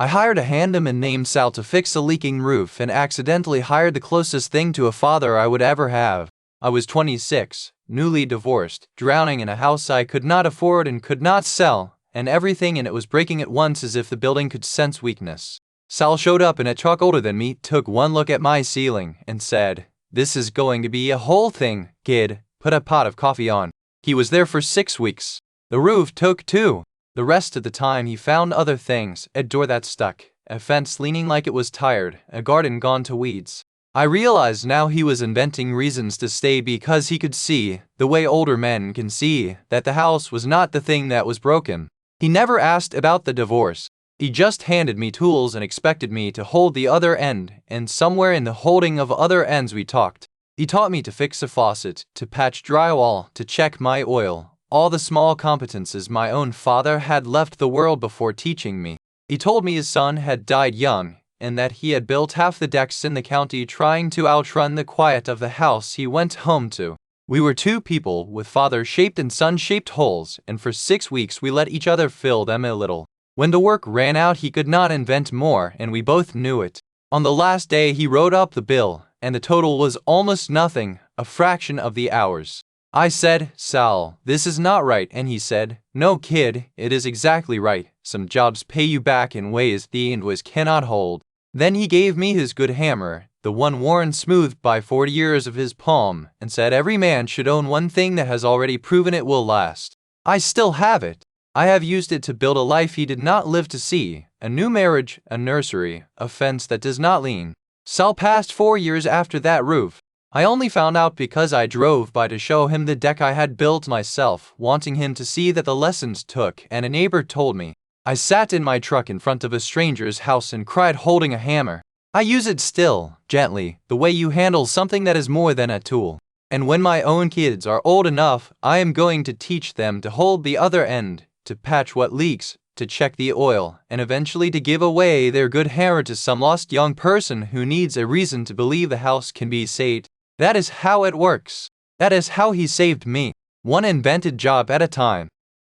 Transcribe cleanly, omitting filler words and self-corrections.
I hired a handyman named Sal to fix a leaking roof and accidentally hired the closest thing to a father I would ever have. I was 26, newly divorced, drowning in a house I could not afford and could not sell, and everything in it was breaking at once as if the building could sense weakness. Sal showed up in a truck older than me, took one look at my ceiling, and said, "This is going to be a whole thing, kid. Put a pot of coffee on." He was there for 6 weeks. The roof took 2. The rest of the time he found other things, a door that stuck, a fence leaning like it was tired, a garden gone to weeds. I realized now he was inventing reasons to stay because he could see, the way older men can see, that the house was not the thing that was broken. He never asked about the divorce. He just handed me tools and expected me to hold the other end, and somewhere in the holding of other ends we talked. He taught me to fix a faucet, to patch drywall, to check my oil. All the small competences my own father had left the world before teaching me. He told me his son had died young, and that he had built half the decks in the county trying to outrun the quiet of the house he went home to. We were 2 people with father-shaped and son-shaped holes, and for 6 weeks we let each other fill them a little. When the work ran out he could not invent more, and we both knew it. On the last day he wrote up the bill, and the total was almost nothing, a fraction of the hours. I said, "Sal, this is not right," and he said, "No, kid, it is exactly right. Some jobs pay you back in ways the invoice cannot hold." Then he gave me his good hammer, the one worn smooth by 40 years of his palm, and said every man should own one thing that has already proven it will last. I still have it. I have used it to build a life he did not live to see, a new marriage, a nursery, a fence that does not lean. Sal passed 4 years after that roof. I only found out because I drove by to show him the deck I had built myself, wanting him to see that the lessons took, and a neighbor told me. I sat in my truck in front of a stranger's house and cried holding a hammer. I use it still, gently, the way you handle something that is more than a tool. And when my own kids are old enough, I am going to teach them to hold the other end, to patch what leaks, to check the oil, and eventually to give away their good hammer to some lost young person who needs a reason to believe the house can be saved. That is how it works. That is how he saved me, one invented job at a time.